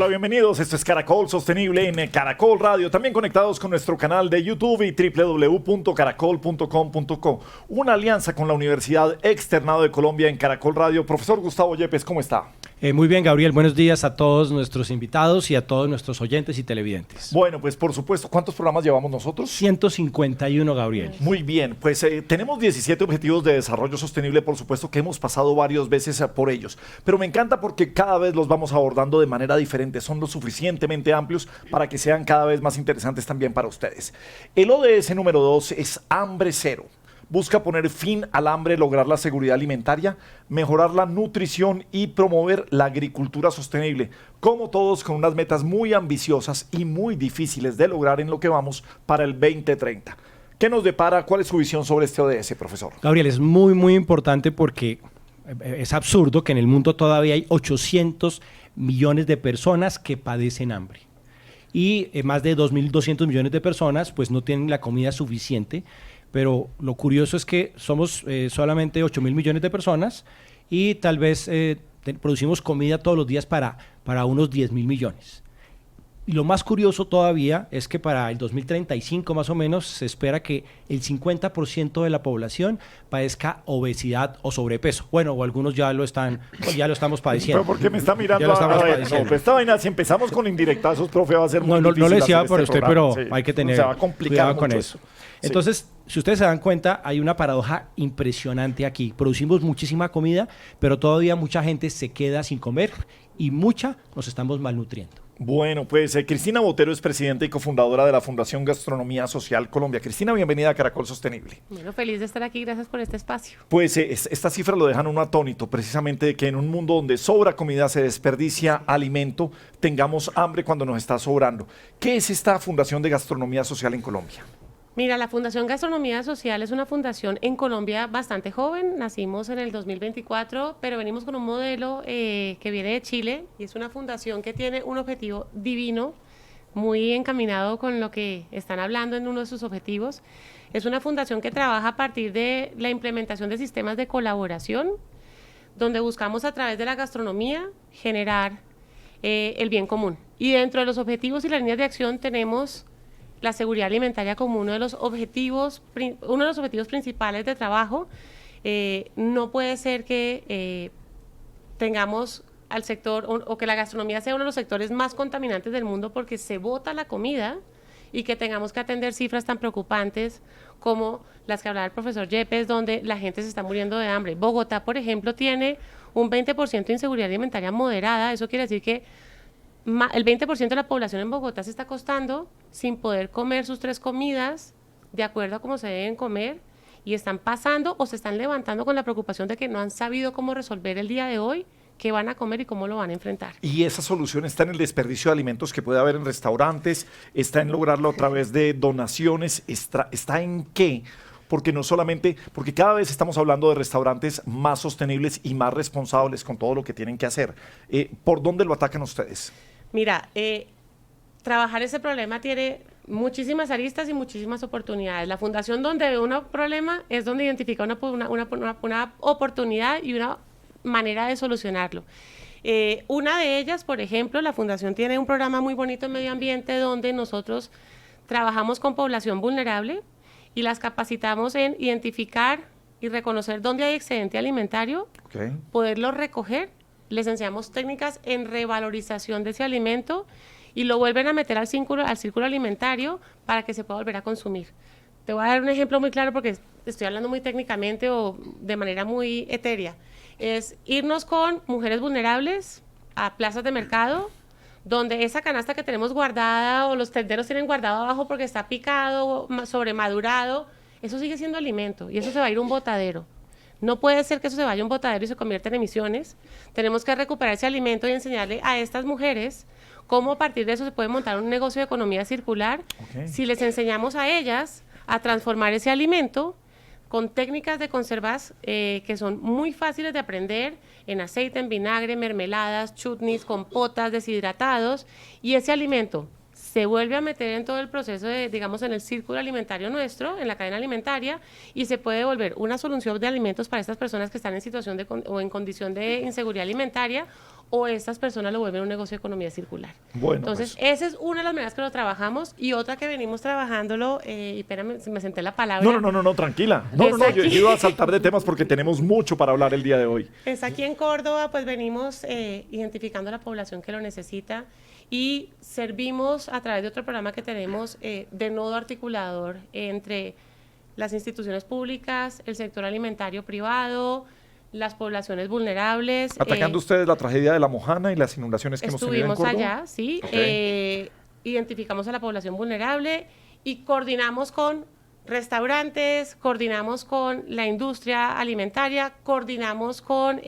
Hola, bienvenidos. Esto es Caracol Sostenible en Caracol Radio. También conectados con nuestro canal de YouTube y www.caracol.com.co. Una alianza con la Universidad Externado de Colombia en Caracol Radio. Profesor Gustavo Yepes, ¿cómo está? Muy bien, Gabriel. Buenos días a todos nuestros invitados y a todos nuestros oyentes y televidentes. Bueno, pues por supuesto, ¿cuántos programas llevamos nosotros? 151, Gabriel. Muy bien, pues tenemos 17 objetivos de desarrollo sostenible, por supuesto que hemos pasado varias veces por ellos, pero me encanta porque cada vez los vamos abordando de manera diferente, son lo suficientemente amplios para que sean cada vez más interesantes también para ustedes. El ODS número 2 es Hambre Cero. Busca poner fin al hambre, lograr la seguridad alimentaria, mejorar la nutrición y promover la agricultura sostenible. Como todos, con unas metas muy ambiciosas y muy difíciles de lograr en lo que vamos para el 2030. ¿Qué nos depara? ¿Cuál es su visión sobre este ODS, profesor? Gabriel, es muy importante porque es absurdo que en el mundo todavía hay 800 millones de personas que padecen hambre. Y más de 2.200 millones de personas pues no tienen la comida suficiente. Pero lo curioso es que somos solamente 8.000 millones de personas y tal vez producimos comida todos los días para unos 10.000 millones. Y lo más curioso todavía es que para el 2035 más o menos se espera que el 50% de la población padezca obesidad o sobrepeso. Bueno, o algunos ya lo estamos padeciendo. ¿Pero por qué me está mirando? Esta vaina, si empezamos con indirectazos, profe, va a ser muy difícil. No le decía por usted, programa. pero sí, hay que tener cuidado con eso. Entonces, si ustedes se dan cuenta, hay una paradoja impresionante aquí. Producimos muchísima comida, pero todavía mucha gente se queda sin comer y mucha nos estamos malnutriendo. Bueno, pues Cristina Botero es presidenta y cofundadora de la Fundación Gastronomía Social Colombia. Cristina, bienvenida a Caracol Sostenible. Bueno, feliz de estar aquí, gracias por este espacio. Pues esta cifra lo dejan uno atónito, precisamente de que en un mundo donde sobra comida, se desperdicia alimento, tengamos hambre cuando nos está sobrando. ¿Qué es esta Fundación de Gastronomía Social en Colombia? Mira, la Fundación Gastronomía Social es una fundación en Colombia bastante joven, nacimos en el 2024, pero venimos con un modelo que viene de Chile y es una fundación que tiene un objetivo divino, muy encaminado con lo que están hablando en uno de sus objetivos. Es una fundación que trabaja a partir de la implementación de sistemas de colaboración, donde buscamos a través de la gastronomía generar el bien común. Y dentro de los objetivos y las líneas de acción tenemos la seguridad alimentaria como uno de los objetivos principales de trabajo. No puede ser que tengamos al sector o que la gastronomía sea uno de los sectores más contaminantes del mundo porque se bota la comida y que tengamos que atender cifras tan preocupantes como las que hablaba el profesor Yepes, donde la gente se está muriendo de hambre. Bogotá, por ejemplo, tiene un 20% de inseguridad alimentaria moderada. Eso quiere decir que el 20% de la población en Bogotá se está acostando sin poder comer sus 3 comidas de acuerdo a cómo se deben comer y están pasando o se están levantando con la preocupación de que no han sabido cómo resolver el día de hoy, qué van a comer y cómo lo van a enfrentar. Y esa solución está en el desperdicio de alimentos que puede haber en restaurantes, está en lograrlo a través de donaciones, está en qué. Porque no solamente, porque cada vez estamos hablando de restaurantes más sostenibles y más responsables con todo lo que tienen que hacer. ¿Por dónde lo atacan ustedes? Mira, trabajar ese problema tiene muchísimas aristas y muchísimas oportunidades. La fundación donde ve un problema es donde identifica una oportunidad y una manera de solucionarlo. Una de ellas, por ejemplo, la fundación tiene un programa muy bonito en medio ambiente donde nosotros trabajamos con población vulnerable y las capacitamos en identificar y reconocer dónde hay excedente alimentario, poderlo recoger. Les enseñamos técnicas en revalorización de ese alimento y lo vuelven a meter al círculo alimentario para que se pueda volver a consumir. Te voy a dar un ejemplo muy claro porque estoy hablando muy técnicamente o de manera muy etérea. Es irnos con mujeres vulnerables a plazas de mercado, donde esa canasta que tenemos guardada o los tenderos tienen guardado abajo porque está picado, sobremadurado, eso sigue siendo alimento y eso se va a ir a un botadero. No puede ser que eso se vaya a un botadero y se convierta en emisiones. Tenemos que recuperar ese alimento y enseñarle a estas mujeres cómo a partir de eso se puede montar un negocio de economía circular. Si les enseñamos a ellas a transformar ese alimento con técnicas de conservas que son muy fáciles de aprender, en aceite, en vinagre, mermeladas, chutneys, compotas, deshidratados, y ese alimento se vuelve a meter en todo el proceso de, digamos, en el círculo alimentario nuestro, en la cadena alimentaria, y se puede volver una solución de alimentos para estas personas que están en situación o en condición de inseguridad alimentaria, o estas personas lo vuelven un negocio de economía circular. Bueno, Entonces, pues. esa es una de las maneras que lo trabajamos, y otra que venimos trabajándolo, y espérame, me senté la palabra. No, tranquila. No, yo iba a saltar de temas porque tenemos mucho para hablar el día de hoy. Es aquí en Córdoba, pues venimos identificando a la población que lo necesita y servimos a través de otro programa que tenemos de nodo articulador entre las instituciones públicas, el sector alimentario privado, las poblaciones vulnerables. Atacando ustedes la tragedia de La Mojana y las inundaciones que hemos tenido en Córdoba. Estuvimos allá, sí. Okay. Identificamos a la población vulnerable y coordinamos con restaurantes, coordinamos con la industria alimentaria, coordinamos con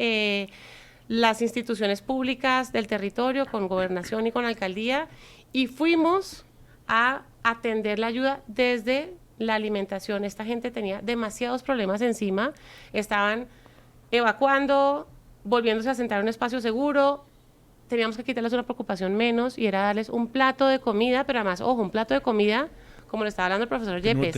las instituciones públicas del territorio, con gobernación y con alcaldía, y fuimos a atender la ayuda desde la alimentación. Esta gente tenía demasiados problemas encima, estaban evacuando, volviéndose a sentar en un espacio seguro. Teníamos que quitarles una preocupación menos y era darles un plato de comida, pero además, ojo, un plato de comida, como le estaba hablando el profesor Yepes,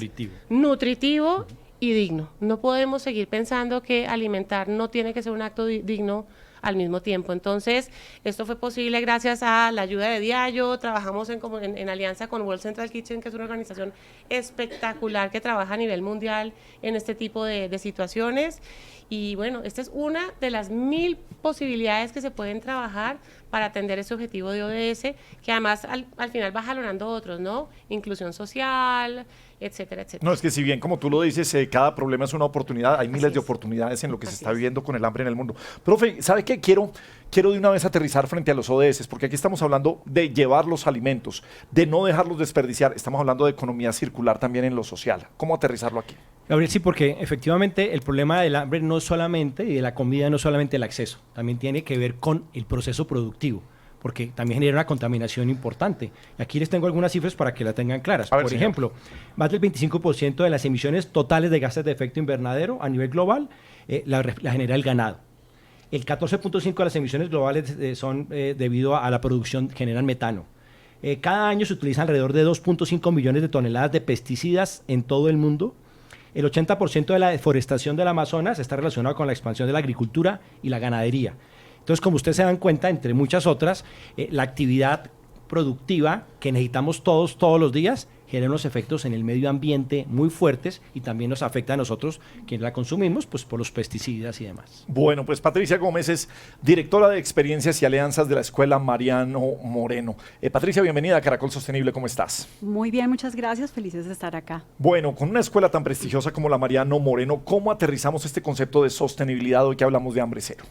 nutritivo y digno. No podemos seguir pensando que alimentar no tiene que ser un acto digno al mismo tiempo. Entonces, esto fue posible gracias a la ayuda de Diallo. Trabajamos en alianza con World Central Kitchen, que es una organización espectacular que trabaja a nivel mundial en este tipo de situaciones. Y bueno, esta es una de las 1000 posibilidades que se pueden trabajar para atender ese objetivo de ODS, que además al final va jalonando otros, ¿no? Inclusión social, etcétera, etcétera. No, es que si bien, como tú lo dices, cada problema es una oportunidad, hay miles de oportunidades en lo que se está viviendo con el hambre en el mundo. Profe, ¿sabe qué? Quiero de una vez aterrizar frente a los ODS, porque aquí estamos hablando de llevar los alimentos, de no dejarlos desperdiciar. Estamos hablando de economía circular también en lo social. ¿Cómo aterrizarlo aquí? Gabriel, sí, porque efectivamente el problema del hambre no solamente, y de la comida no solamente el acceso, también tiene que ver con el proceso productivo, porque también genera una contaminación importante. Y aquí les tengo algunas cifras para que la tengan claras. Por ejemplo, más del 25% de las emisiones totales de gases de efecto invernadero a nivel global la genera el ganado. El 14.5% de las emisiones globales son debido a la producción, generan metano. Cada año se utilizan alrededor de 2.5 millones de toneladas de pesticidas en todo el mundo. El 80% de la deforestación del Amazonas está relacionado con la expansión de la agricultura y la ganadería. Entonces, como ustedes se dan cuenta, entre muchas otras, la actividad productiva que necesitamos todos los días genera unos efectos en el medio ambiente muy fuertes y también nos afecta a nosotros, quienes la consumimos, pues por los pesticidas y demás. Bueno, pues Patricia Gómez es directora de Experiencias y Alianzas de la Escuela Mariano Moreno. Patricia, bienvenida a Caracol Sostenible, ¿cómo estás? Muy bien, muchas gracias, felices de estar acá. Bueno, con una escuela tan prestigiosa como la Mariano Moreno, ¿cómo aterrizamos este concepto de sostenibilidad hoy que hablamos de hambre cero?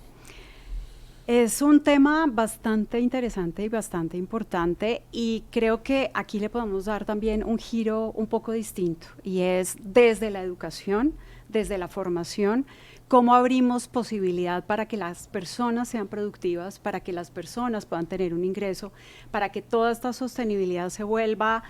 Es un tema bastante interesante y bastante importante, y creo que aquí le podemos dar también un giro un poco distinto, y es desde la educación, desde la formación, cómo abrimos posibilidad para que las personas sean productivas, para que las personas puedan tener un ingreso, para que toda esta sostenibilidad se vuelva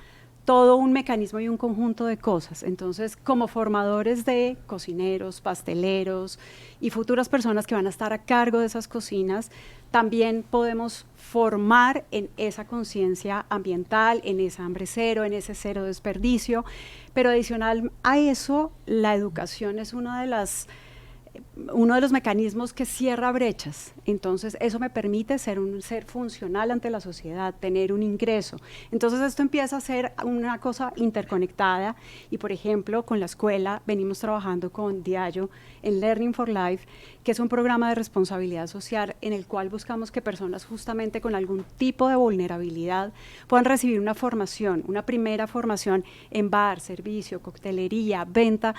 todo un mecanismo y un conjunto de cosas. Entonces, como formadores de cocineros, pasteleros y futuras personas que van a estar a cargo de esas cocinas, también podemos formar en esa conciencia ambiental, en ese hambre cero, en ese cero desperdicio, pero adicional a eso, la educación es uno de los mecanismos que cierra brechas. Entonces eso me permite ser un ser funcional ante la sociedad, tener un ingreso. Entonces esto empieza a ser una cosa interconectada, y por ejemplo con la escuela venimos trabajando con Diallo en Learning for Life, que es un programa de responsabilidad social en el cual buscamos que personas justamente con algún tipo de vulnerabilidad puedan recibir una formación, una primera formación en bar, servicio, coctelería, venta,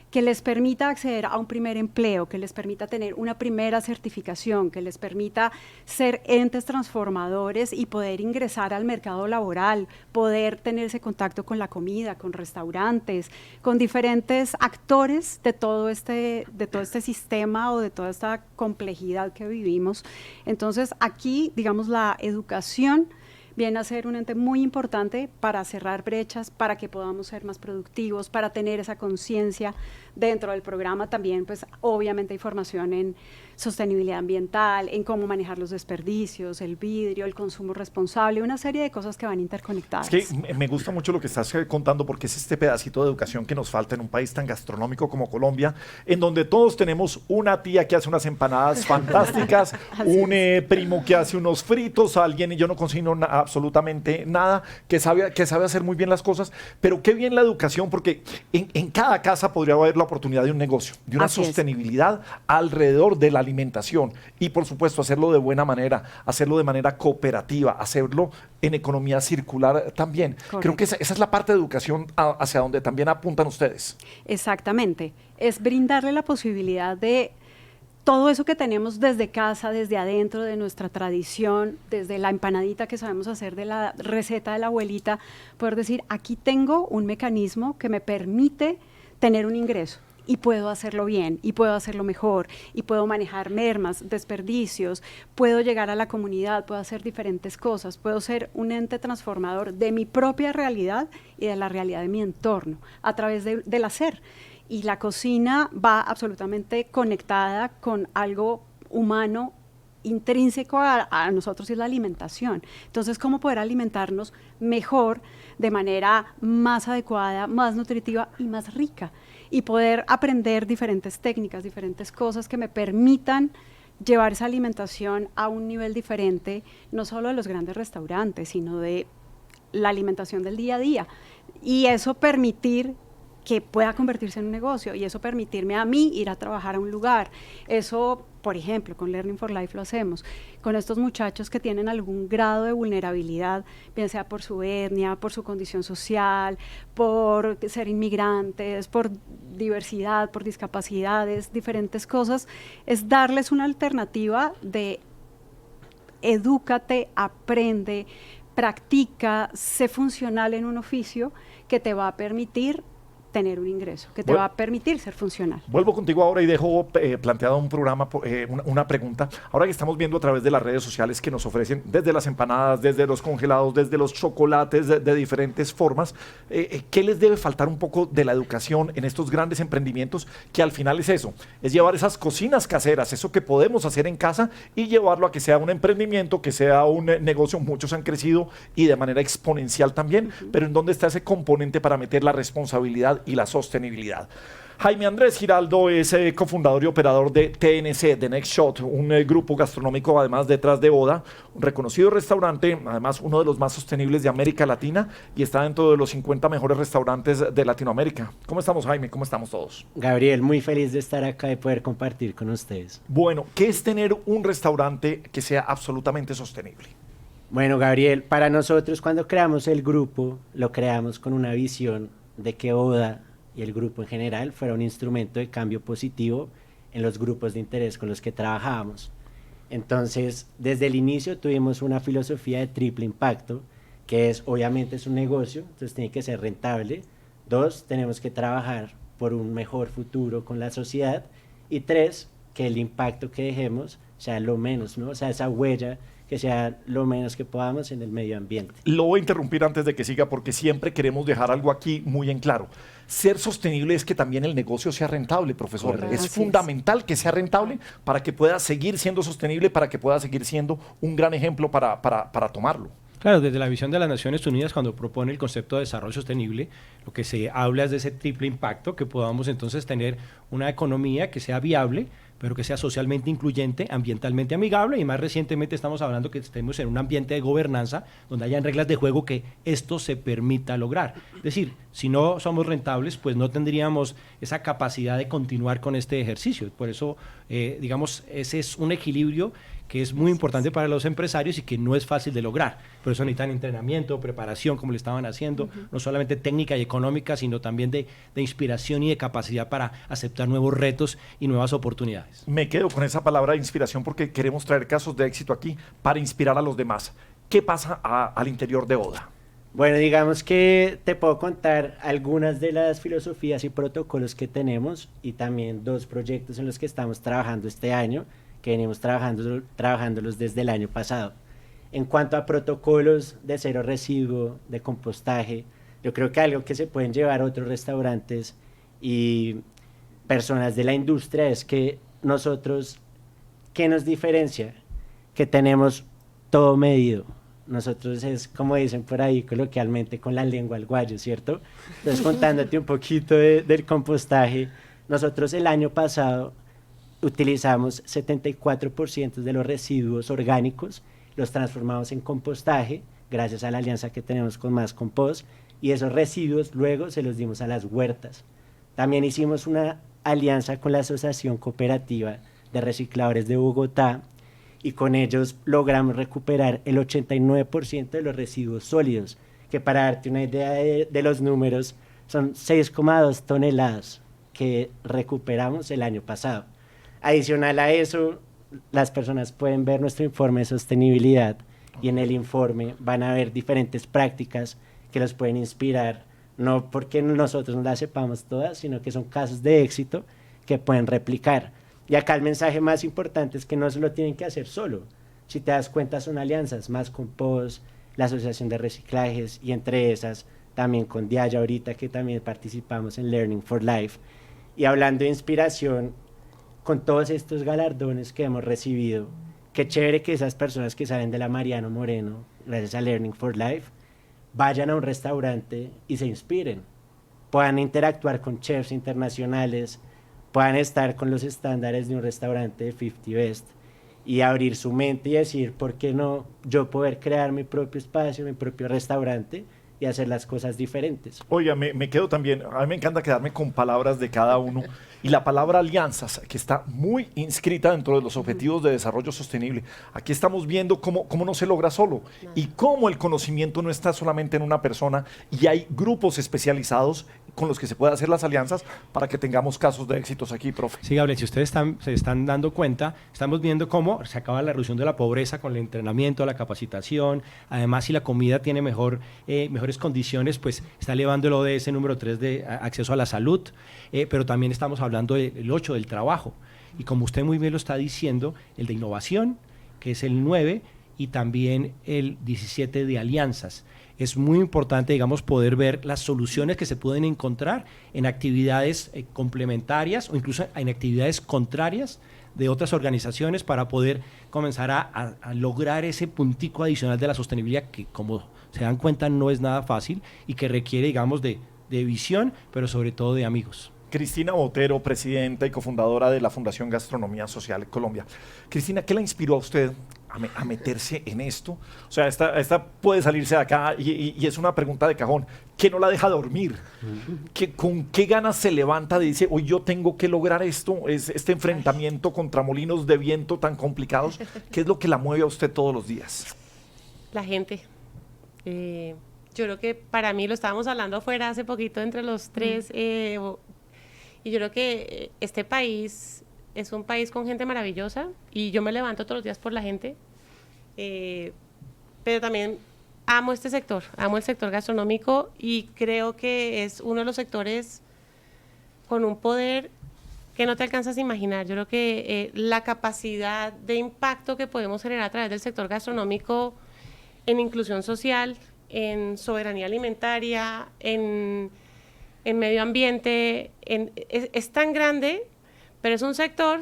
que les permita acceder a un primer empleo, que les permita tener una primera certificación, que les permita ser entes transformadores y poder ingresar al mercado laboral, poder tener ese contacto con la comida, con restaurantes, con diferentes actores de todo este sistema o de toda esta complejidad que vivimos. Entonces aquí, digamos, la educación viene a ser un ente muy importante para cerrar brechas, para que podamos ser más productivos, para tener esa conciencia dentro del programa. También, pues, obviamente hay formación en sostenibilidad ambiental, en cómo manejar los desperdicios, el vidrio, el consumo responsable, una serie de cosas que van interconectadas. Es que me gusta mucho lo que estás contando porque es este pedacito de educación que nos falta en un país tan gastronómico como Colombia, en donde todos tenemos una tía que hace unas empanadas fantásticas, un primo que hace unos fritos, alguien, y yo no consigno absolutamente nada, que sabe hacer muy bien las cosas, pero qué bien la educación, porque en cada casa podría haber la oportunidad de un negocio, de una Así es. sostenibilidad alrededor de la alimentación y por supuesto hacerlo de buena manera, hacerlo de manera cooperativa, hacerlo en economía circular también. Correcto. Creo que esa es la parte de educación hacia donde también apuntan ustedes. Exactamente, es brindarle la posibilidad de todo eso que tenemos desde casa, desde adentro de nuestra tradición, desde la empanadita que sabemos hacer de la receta de la abuelita, poder decir, aquí tengo un mecanismo que me permite tener un ingreso y puedo hacerlo bien, y puedo hacerlo mejor, y puedo manejar mermas, desperdicios, puedo llegar a la comunidad, puedo hacer diferentes cosas, puedo ser un ente transformador de mi propia realidad y de la realidad de mi entorno, a través del hacer. Y la cocina va absolutamente conectada con algo humano, intrínseco a nosotros, y es la alimentación. Entonces, ¿cómo poder alimentarnos mejor, de manera más adecuada, más nutritiva y más rica? Y poder aprender diferentes técnicas, diferentes cosas que me permitan llevar esa alimentación a un nivel diferente, no solo de los grandes restaurantes, sino de la alimentación del día a día. Y eso permitir que pueda convertirse en un negocio, y eso permitirme a mí ir a trabajar a un lugar. Eso, por ejemplo, con Learning for Life lo hacemos, con estos muchachos que tienen algún grado de vulnerabilidad, bien sea por su etnia, por su condición social, por ser inmigrantes, por diversidad, por discapacidades, diferentes cosas, es darles una alternativa de edúcate, aprende, practica, sé funcional en un oficio que te va a permitir tener un ingreso, que te va a permitir ser funcional. Vuelvo contigo ahora y dejo planteado un programa, una pregunta. Ahora que estamos viendo a través de las redes sociales que nos ofrecen desde las empanadas, desde los congelados, desde los chocolates de diferentes formas, ¿qué les debe faltar un poco de la educación en estos grandes emprendimientos? Que al final es eso, es llevar esas cocinas caseras, eso que podemos hacer en casa, y llevarlo a que sea un emprendimiento, que sea un negocio. Muchos han crecido y de manera exponencial también, pero ¿en dónde está ese componente para meter la responsabilidad y la sostenibilidad? Jaime Andrés Giraldo es cofundador y operador de TNC, The Next Shot, un grupo gastronómico, además detrás de Oda, un reconocido restaurante, además uno de los más sostenibles de América Latina, y está dentro de los 50 mejores restaurantes de Latinoamérica. ¿Cómo estamos, Jaime? ¿Cómo estamos todos? Gabriel, muy feliz de estar acá y poder compartir con ustedes. Bueno, ¿qué es tener un restaurante que sea absolutamente sostenible? Bueno, Gabriel, para nosotros cuando creamos el grupo, lo creamos con una visión de que Oda y el grupo en general fuera un instrumento de cambio positivo en los grupos de interés con los que trabajábamos. Entonces, desde el inicio tuvimos una filosofía de triple impacto, que es, obviamente es un negocio, entonces tiene que ser rentable. 2, tenemos que trabajar por un mejor futuro con la sociedad. Y 3, que el impacto que dejemos sea lo menos, ¿no? O sea, esa huella que sea lo menos que podamos en el medio ambiente. Lo voy a interrumpir antes de que siga, porque siempre queremos dejar algo aquí muy en claro. Ser sostenible es que también el negocio sea rentable, profesor. Correcto. Es Así fundamental que sea rentable para que pueda seguir siendo sostenible, para que pueda seguir siendo un gran ejemplo para tomarlo. Claro, desde la visión de las Naciones Unidas, cuando propone el concepto de desarrollo sostenible, lo que se habla es de ese triple impacto, que podamos entonces tener una economía que sea viable, pero que sea socialmente incluyente, ambientalmente amigable, y más recientemente estamos hablando que estemos en un ambiente de gobernanza donde hayan reglas de juego que esto se permita lograr. Es decir, si no somos rentables, pues no tendríamos esa capacidad de continuar con este ejercicio. Por eso, digamos, ese es un equilibrio que es muy importante para los empresarios y que no es fácil de lograr. Por eso necesitan entrenamiento, preparación, como le estaban haciendo, no solamente técnica y económica, sino también de inspiración y de capacidad para aceptar nuevos retos y nuevas oportunidades. Me quedo con esa palabra de inspiración porque queremos traer casos de éxito aquí para inspirar a los demás. ¿Qué pasa al interior de Oda? Bueno, digamos que te puedo contar algunas de las filosofías y protocolos que tenemos, y también 2 proyectos en los que estamos trabajando este año, que venimos trabajándolos desde el año pasado. En cuanto a protocolos de cero residuo, de compostaje, yo creo que algo que se pueden llevar otros restaurantes y personas de la industria es que nosotros, ¿qué nos diferencia? Que tenemos todo medido. Nosotros es, como dicen por ahí coloquialmente, con la lengua al guayo, ¿cierto? Entonces, contándote un poquito del compostaje, nosotros el año pasado utilizamos 74% de los residuos orgánicos, los transformamos en compostaje, gracias a la alianza que tenemos con Más Compost, y esos residuos luego se los dimos a las huertas. También hicimos una alianza con la Asociación Cooperativa de Recicladores de Bogotá, y con ellos logramos recuperar el 89% de los residuos sólidos, que para darte una idea de los números, son 6,2 toneladas que recuperamos el año pasado. Adicional a eso, las personas pueden ver nuestro informe de sostenibilidad y en el informe van a ver diferentes prácticas que los pueden inspirar, no porque nosotros no las sepamos todas, sino que son casos de éxito que pueden replicar. Y acá el mensaje más importante es que no se lo tienen que hacer solo. Si te das cuenta, son alianzas, Más Compost, la Asociación de Reciclajes, y entre esas también con Diaya ahorita, que también participamos en Learning for Life. Y hablando de inspiración, con todos estos galardones que hemos recibido, qué chévere que esas personas que salen de la Mariano Moreno, gracias a Learning for Life, vayan a un restaurante y se inspiren, puedan interactuar con chefs internacionales, puedan estar con los estándares de un restaurante de 50 Best y abrir su mente y decir, ¿por qué no yo poder crear mi propio espacio, mi propio restaurante y hacer las cosas diferentes? Oiga, me quedo también, a mí me encanta quedarme con palabras de cada uno, y la palabra alianzas, que está muy inscrita dentro de los objetivos de desarrollo sostenible. Aquí estamos viendo cómo no se logra solo, y cómo el conocimiento no está solamente en una persona, y hay grupos especializados con los que se puede hacer las alianzas para que tengamos casos de éxitos aquí, profe. Sí, Gabriel, si ustedes se están dando cuenta, estamos viendo cómo se acaba la reducción de la pobreza con el entrenamiento, la capacitación. Además, si la comida tiene mejores condiciones, pues está elevando el ODS número 3 de acceso a la salud, pero también estamos hablando del 8 del trabajo. Y como usted muy bien lo está diciendo, el de innovación, que es el 9, y también el 17 de alianzas. Es muy importante, digamos, poder ver las soluciones que se pueden encontrar en actividades complementarias o incluso en actividades contrarias de otras organizaciones para poder comenzar a lograr ese puntico adicional de la sostenibilidad que, como se dan cuenta, no es nada fácil y que requiere, digamos, de visión, pero sobre todo de amigos. Cristina Botero, presidenta y cofundadora de la Fundación Gastronomía Social Colombia. Cristina, ¿qué la inspiró a usted a meterse en esto? O sea, esta puede salirse de acá y es una pregunta de cajón. ¿Qué no la deja dormir? ¿Con qué ganas se levanta de dice, hoy yo tengo que lograr esto? Este enfrentamiento contra molinos de viento tan complicados. ¿Qué es lo que la mueve a usted todos los días? La gente. Yo creo que para mí, lo estábamos hablando afuera hace poquito entre los tres, y yo creo que este país es un país con gente maravillosa y yo me levanto todos los días por la gente, pero también amo este sector, amo el sector gastronómico y creo que es uno de los sectores con un poder que no te alcanzas a imaginar. Yo creo que la capacidad de impacto que podemos generar a través del sector gastronómico en inclusión social, en soberanía alimentaria, en medio ambiente, es tan grande, pero es un sector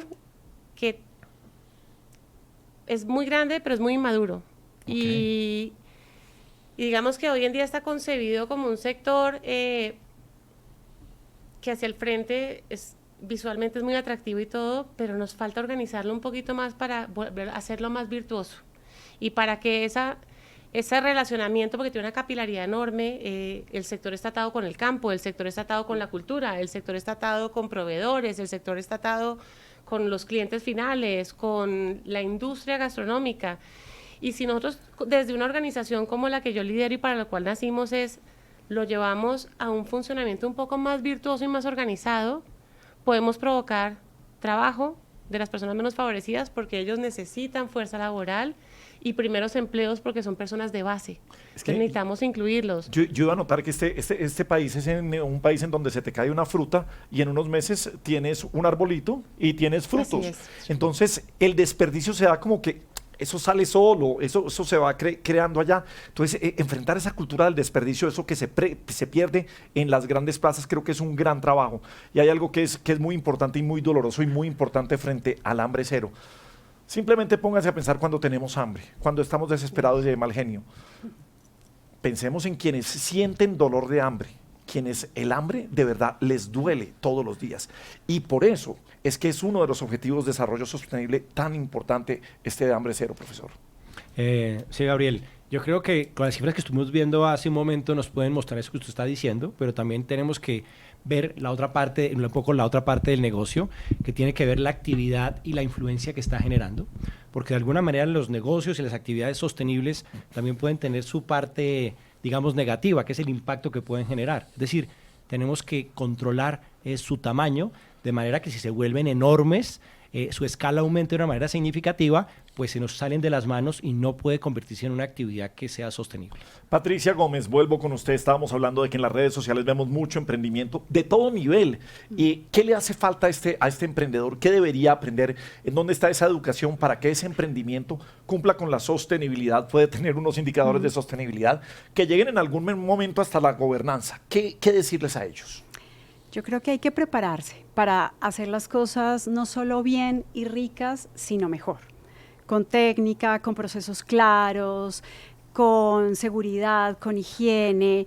que es muy grande, pero es muy inmaduro. Okay. Y digamos que hoy en día está concebido como un sector que hacia el frente visualmente es muy atractivo y todo, pero nos falta organizarlo un poquito más para volver a hacerlo más virtuoso y para que ese relacionamiento, porque tiene una capilaridad enorme, el sector está atado con el campo, el sector está atado con la cultura, el sector está atado con proveedores, el sector está atado con los clientes finales, con la industria gastronómica. Y si nosotros, desde una organización como la que yo lidero y para la cual nacimos, lo llevamos a un funcionamiento un poco más virtuoso y más organizado, podemos provocar trabajo de las personas menos favorecidas porque ellos necesitan fuerza laboral y primeros empleos porque son personas de base. Es que necesitamos incluirlos. Yo iba a notar que este país es un país en donde se te cae una fruta y en unos meses tienes un arbolito y tienes frutos. Entonces, el desperdicio se da como que eso sale solo, eso se va creando allá. Entonces, enfrentar esa cultura del desperdicio, eso que se pierde en las grandes plazas, creo que es un gran trabajo. Y hay algo que es muy importante y muy doloroso y muy importante frente al hambre cero. Simplemente pónganse a pensar cuando tenemos hambre, cuando estamos desesperados y de mal genio. Pensemos en quienes sienten dolor de hambre, quienes el hambre de verdad les duele todos los días. Y por eso es que es uno de los objetivos de desarrollo sostenible tan importante este de hambre cero, profesor. Sí, Gabriel. Yo creo que con las cifras que estuvimos viendo hace un momento nos pueden mostrar eso que usted está diciendo, pero también tenemos que ver la otra parte, un poco la otra parte del negocio, que tiene que ver la actividad y la influencia que está generando, porque de alguna manera los negocios y las actividades sostenibles también pueden tener su parte, digamos, negativa, que es el impacto que pueden generar. Es decir, tenemos que controlar su tamaño, de manera que si se vuelven enormes, su escala aumenta de una manera significativa, pues se nos salen de las manos y no puede convertirse en una actividad que sea sostenible. Patricia Gómez, vuelvo con usted. Estábamos hablando de que en las redes sociales vemos mucho emprendimiento de todo nivel. ¿Qué le hace falta a este emprendedor? ¿Qué debería aprender? ¿En dónde está esa educación para que ese emprendimiento cumpla con la sostenibilidad? Puede tener unos indicadores de sostenibilidad que lleguen en algún momento hasta la gobernanza. ¿Qué decirles a ellos? Yo creo que hay que prepararse para hacer las cosas no solo bien y ricas, sino mejor. Con técnica, con procesos claros, con seguridad, con higiene,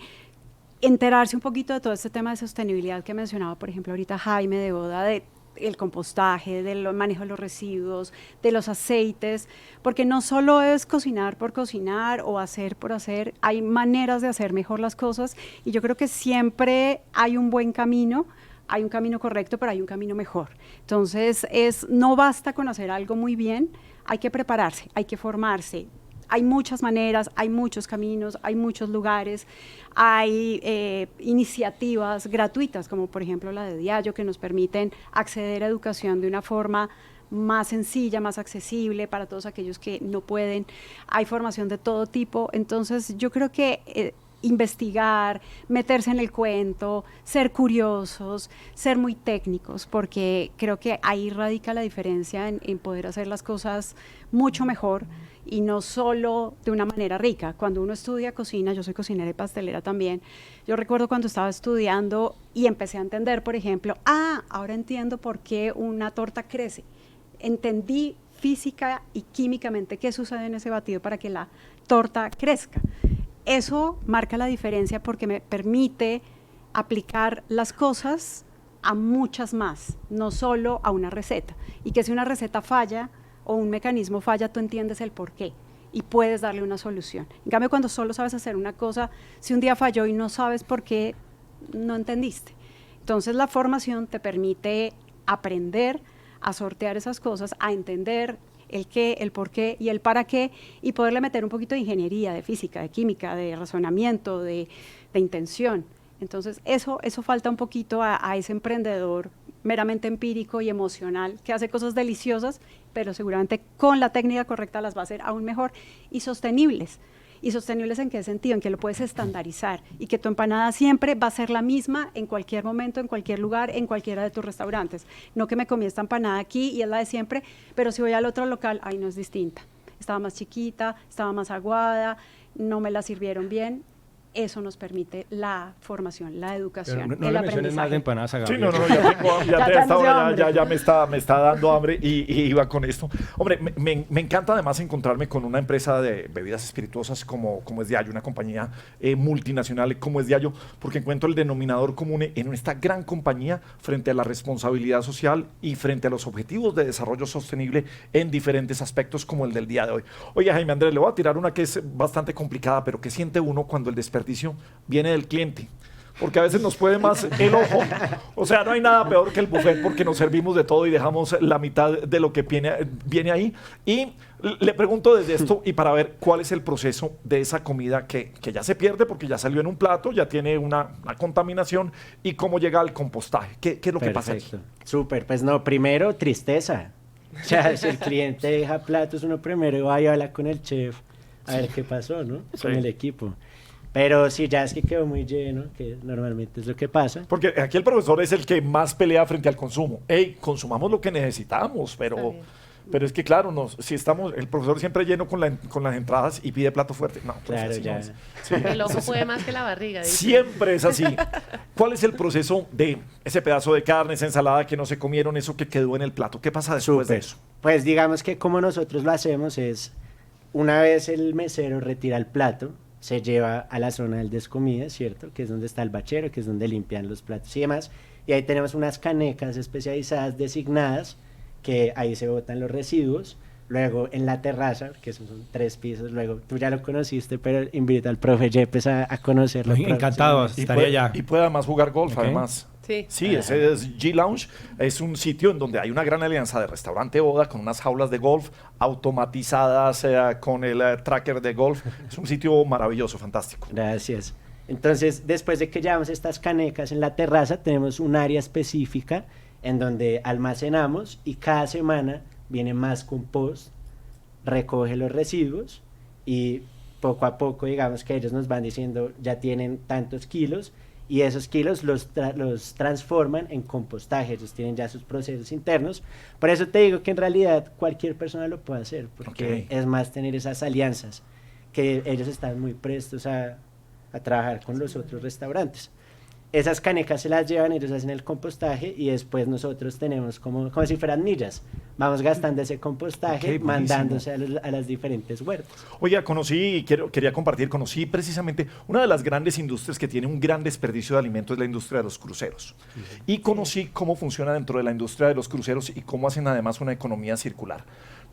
enterarse un poquito de todo este tema de sostenibilidad que mencionaba, por ejemplo, ahorita Jaime de Boda, del compostaje, del manejo de los residuos, de los aceites, porque no solo es cocinar por cocinar o hacer por hacer, hay maneras de hacer mejor las cosas y yo creo que siempre hay un buen camino, hay un camino correcto, pero hay un camino mejor. Entonces, no basta con hacer algo muy bien, hay que prepararse, hay que formarse. Hay muchas maneras, hay muchos caminos, hay muchos lugares, hay iniciativas gratuitas, como por ejemplo la de Diallo, que nos permiten acceder a educación de una forma más sencilla, más accesible para todos aquellos que no pueden. Hay formación de todo tipo, entonces yo creo que investigar, meterse en el cuento, ser curiosos, ser muy técnicos, porque creo que ahí radica la diferencia en poder hacer las cosas mucho mejor y no solo de una manera rica. Cuando uno estudia cocina, yo soy cocinera y pastelera también, yo recuerdo cuando estaba estudiando y empecé a entender, por ejemplo, ahora entiendo por qué una torta crece. Entendí física y químicamente qué sucede en ese batido para que la torta crezca. Eso marca la diferencia porque me permite aplicar las cosas a muchas más, no solo a una receta. Y que si una receta falla o un mecanismo falla, tú entiendes el por qué y puedes darle una solución. En cambio, cuando solo sabes hacer una cosa, si un día falló y no sabes por qué, no entendiste. Entonces, la formación te permite aprender a sortear esas cosas, a entender el qué, el por qué y el para qué, y poderle meter un poquito de ingeniería, de física, de química, de razonamiento, de intención. Entonces, eso falta un poquito a ese emprendedor meramente empírico y emocional que hace cosas deliciosas, pero seguramente con la técnica correcta las va a hacer aún mejor y sostenibles. ¿Y sostenibles en qué sentido? En que lo puedes estandarizar y que tu empanada siempre va a ser la misma en cualquier momento, en cualquier lugar, en cualquiera de tus restaurantes. No que me comí esta empanada aquí y es la de siempre, pero si voy al otro local, ahí no es distinta. Estaba más chiquita, estaba más aguada, no me la sirvieron bien. Eso nos permite la formación, la educación, pero no el le menciones más de aprendizaje. empanadas a Sí, Gabriel. ya me está dando hambre y iba con esto. Hombre, me encanta además encontrarme con una empresa de bebidas espirituosas como es Diallo, una compañía multinacional como es Diallo, porque encuentro el denominador común en esta gran compañía frente a la responsabilidad social y frente a los objetivos de desarrollo sostenible en diferentes aspectos como el del día de hoy. Oye, Jaime Andrés, le voy a tirar una que es bastante complicada, pero que siente uno cuando el desperdicio viene del cliente, porque a veces nos puede más el ojo. O sea, no hay nada peor que el buffet porque nos servimos de todo y dejamos la mitad de lo que viene ahí. Y le pregunto desde esto y para ver cuál es el proceso de esa comida que ya se pierde porque ya salió en un plato, ya tiene una contaminación, y cómo llega al compostaje. ¿Qué es lo que pasa aquí? Súper, pues no, primero tristeza. O sea, si el cliente deja platos, uno primero va y habla con el chef a ver qué pasó, ¿no? Sí. Con el equipo. Pero si ya es que quedó muy lleno, que normalmente es lo que pasa. Porque aquí el profesor es el que más pelea frente al consumo. Consumamos lo que necesitamos, pero Pero es que claro, si estamos, el profesor siempre lleno con las entradas y pide plato fuerte. No, pues Claro, así ya. no es. Sí. El ojo puede más que la barriga. dice. Siempre es así. ¿Cuál es el proceso de ese pedazo de carne, esa ensalada que no se comieron, eso que quedó en el plato? ¿Qué pasa después de Súper. eso? Pues digamos que como nosotros lo hacemos es, una vez el mesero retira el plato, se lleva a la zona del descomida, ¿cierto? Que es donde está el bachero, que es donde limpian los platos y demás. Y ahí tenemos unas canecas especializadas designadas, que ahí se botan los residuos. Luego en la terraza, que son 3 pisos, luego tú ya lo conociste, pero invita al profe Yepes a conocerlo. Encantado, Y estaría puede, ya. y puede además jugar golf, Ok. además. Sí. Sí, ese es G-Lounge. Es un sitio en donde hay una gran alianza de restaurante boda con unas jaulas de golf automatizadas con el tracker de golf. Es un sitio maravilloso, fantástico. Gracias. Entonces, después de que llevamos estas canecas en la terraza, tenemos un área específica en donde almacenamos y cada semana viene más compost, recoge los residuos y poco a poco, digamos que ellos nos van diciendo, ya tienen tantos kilos y esos kilos los transforman en compostaje, ellos tienen ya sus procesos internos. Por eso te digo que en realidad cualquier persona lo puede hacer, porque Ok. es más tener esas alianzas, que ellos están muy prestos a trabajar con los otros restaurantes. Esas canecas se las llevan, ellos hacen el compostaje y después nosotros tenemos como si fueran millas. Vamos gastando ese compostaje, Ok, buenísimo. mandándose a las diferentes huertas. Oye, quería compartir, conocí precisamente una de las grandes industrias que tiene un gran desperdicio de alimentos, es la industria de los cruceros. Y conocí cómo funciona dentro de la industria de los cruceros y cómo hacen además una economía circular.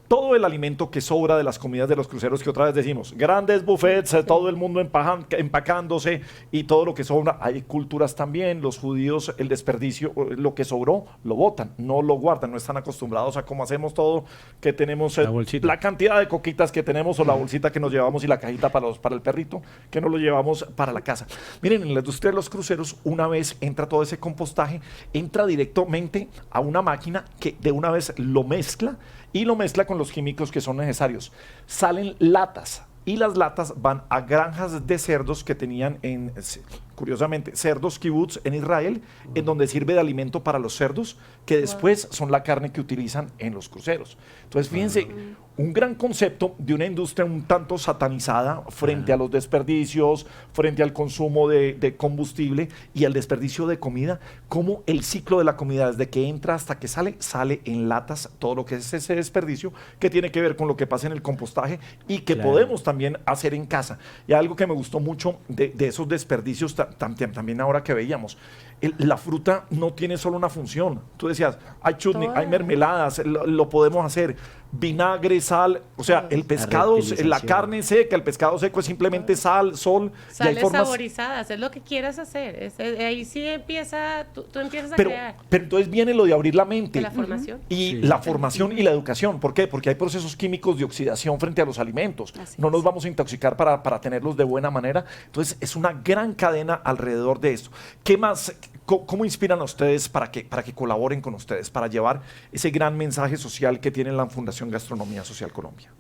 Todo el alimento que sobra de las comidas de los cruceros, que otra vez decimos, grandes buffets, todo el mundo empacándose y todo lo que sobra, hay culturas también, los judíos, el desperdicio, lo que sobró, lo botan, no lo guardan, no están acostumbrados a cómo hacemos todo, que tenemos La bolsita. la cantidad de coquitas que tenemos o la bolsita que nos llevamos y la cajita para el perrito, que nos lo llevamos para la casa. Miren, en la industria de los cruceros, una vez entra todo ese compostaje, entra directamente a una máquina que de una vez lo mezcla y lo mezcla con los químicos que son necesarios. Salen latas y las latas van a granjas de cerdos que tenían curiosamente, cerdos kibutz en Israel, en donde sirve de alimento para los cerdos, que después son la carne que utilizan en los cruceros. Entonces, fíjense, un gran concepto de una industria un tanto satanizada frente a los desperdicios, frente al consumo de combustible y al desperdicio de comida, como el ciclo de la comida, desde que entra hasta que sale en latas, todo lo que es ese desperdicio, que tiene que ver con lo que pasa en el compostaje y que Claro. podemos también hacer en casa. Y algo que me gustó mucho de esos desperdicios, también ahora que veíamos, la fruta no tiene solo una función. Tú decías, hay chutney, hay mermeladas, lo podemos hacer. Vinagre, sal, o sea, el pescado, la reutilización. carne seca, el pescado seco es simplemente sal, sol. y hay Sales formas, saborizadas, es lo que quieras hacer. Ahí sí empieza, tú empiezas a pero crear entonces viene lo de abrir la mente. de la formación. Y Sí. la formación y la educación. ¿Por qué? Porque hay procesos químicos de oxidación frente a los alimentos. Así No nos es. vamos a intoxicar para tenerlos de buena manera. Entonces, es una gran cadena alrededor de esto. ¿Qué más? ¿Cómo inspiran a ustedes para que colaboren con ustedes, para llevar ese gran mensaje social que tiene la Fundación Gastronomía Social Colombia?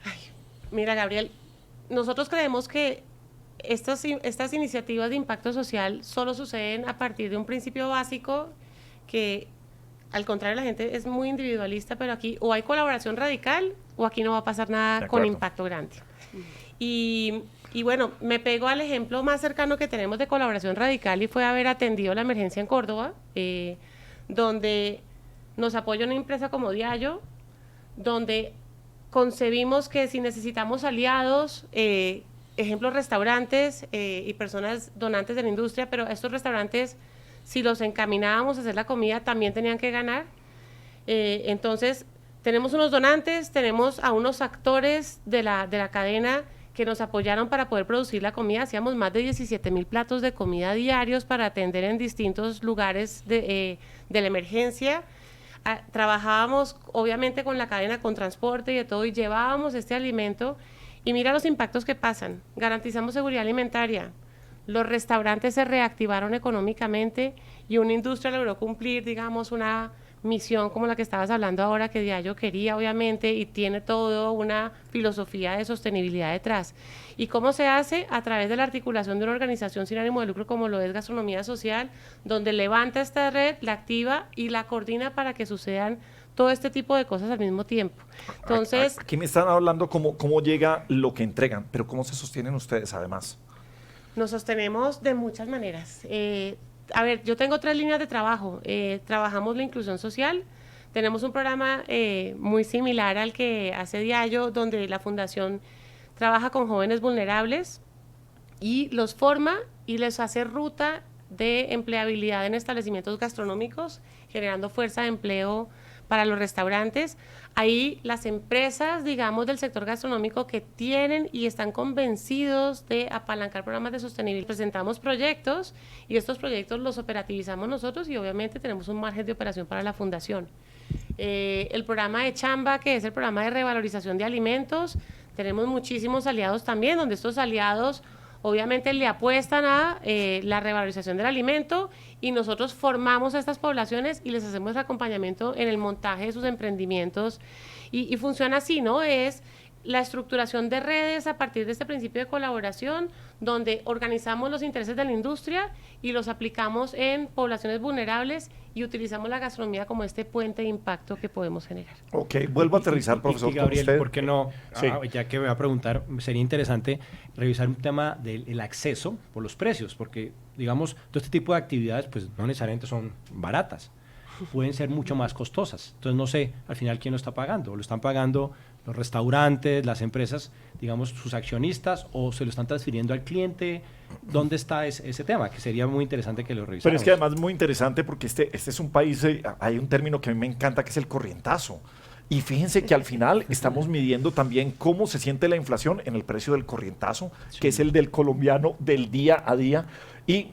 Mira, Gabriel, nosotros creemos que estas iniciativas de impacto social solo suceden a partir de un principio básico que, al contrario, la gente es muy individualista, pero aquí o hay colaboración radical o aquí no va a pasar De nada con acuerdo. impacto grande. Y bueno, me pego al ejemplo más cercano que tenemos de colaboración radical y fue haber atendido la emergencia en Córdoba, donde nos apoya una empresa como Diallo, donde concebimos que si necesitamos aliados, ejemplo, restaurantes y personas donantes de la industria, pero estos restaurantes, si los encaminábamos a hacer la comida, también tenían que ganar. Entonces, tenemos unos donantes, tenemos a unos actores de la cadena que nos apoyaron para poder producir la comida. Hacíamos más de 17,000 platos de comida diarios para atender en distintos lugares de la emergencia. Trabajábamos obviamente con la cadena, con transporte y de todo, y llevábamos este alimento y mira los impactos que pasan. Garantizamos seguridad alimentaria, los restaurantes se reactivaron económicamente y una industria logró cumplir, digamos, una misión como la que estabas hablando ahora, que Diallo quería obviamente y tiene todo una filosofía de sostenibilidad detrás. ¿Y cómo se hace? A través de la articulación de una organización sin ánimo de lucro como lo es Gastronomía Social, donde levanta esta red, la activa y la coordina para que sucedan todo este tipo de cosas al mismo tiempo. Entonces, Aquí me están hablando cómo llega lo que entregan, pero ¿cómo se sostienen ustedes además? nos sostenemos de muchas maneras. A ver, yo tengo 3 líneas de trabajo. Trabajamos la inclusión social. Tenemos un programa muy similar al que hace Diallo, donde la fundación trabaja con jóvenes vulnerables y los forma y les hace ruta de empleabilidad en establecimientos gastronómicos, generando fuerza de empleo para los restaurantes. Ahí las empresas, digamos, del sector gastronómico que tienen y están convencidos de apalancar programas de sostenibilidad. Presentamos proyectos y estos proyectos los operativizamos nosotros y obviamente tenemos un margen de operación para la fundación. El programa de Chamba, que es el programa de revalorización de alimentos, tenemos muchísimos aliados también, donde estos aliados obviamente le apuestan a la revalorización del alimento y nosotros formamos a estas poblaciones y les hacemos acompañamiento en el montaje de sus emprendimientos y funciona así, ¿no? Es la estructuración de redes a partir de este principio de colaboración, donde organizamos los intereses de la industria y los aplicamos en poblaciones vulnerables y utilizamos la gastronomía como este puente de impacto que podemos generar. Ok, vuelvo a aterrizar, profesor. Y Gabriel, con usted. ¿por qué no? Sí. Ya que me va a preguntar, sería interesante revisar un tema del acceso por los precios, porque, digamos, todo este tipo de actividades, pues no necesariamente son baratas, pueden ser mucho más costosas. Entonces, no sé, al final, ¿quién lo está pagando? ¿Lo están pagando los restaurantes, las empresas, digamos, sus accionistas, o se lo están transfiriendo al cliente? ¿Dónde está ese tema? Que sería muy interesante que lo revisáramos. Pero es que además es muy interesante porque este es un país, hay un término que a mí me encanta que es el corrientazo. Y fíjense que al final estamos midiendo también cómo se siente la inflación en el precio del corrientazo, que es el del colombiano del día a día. Y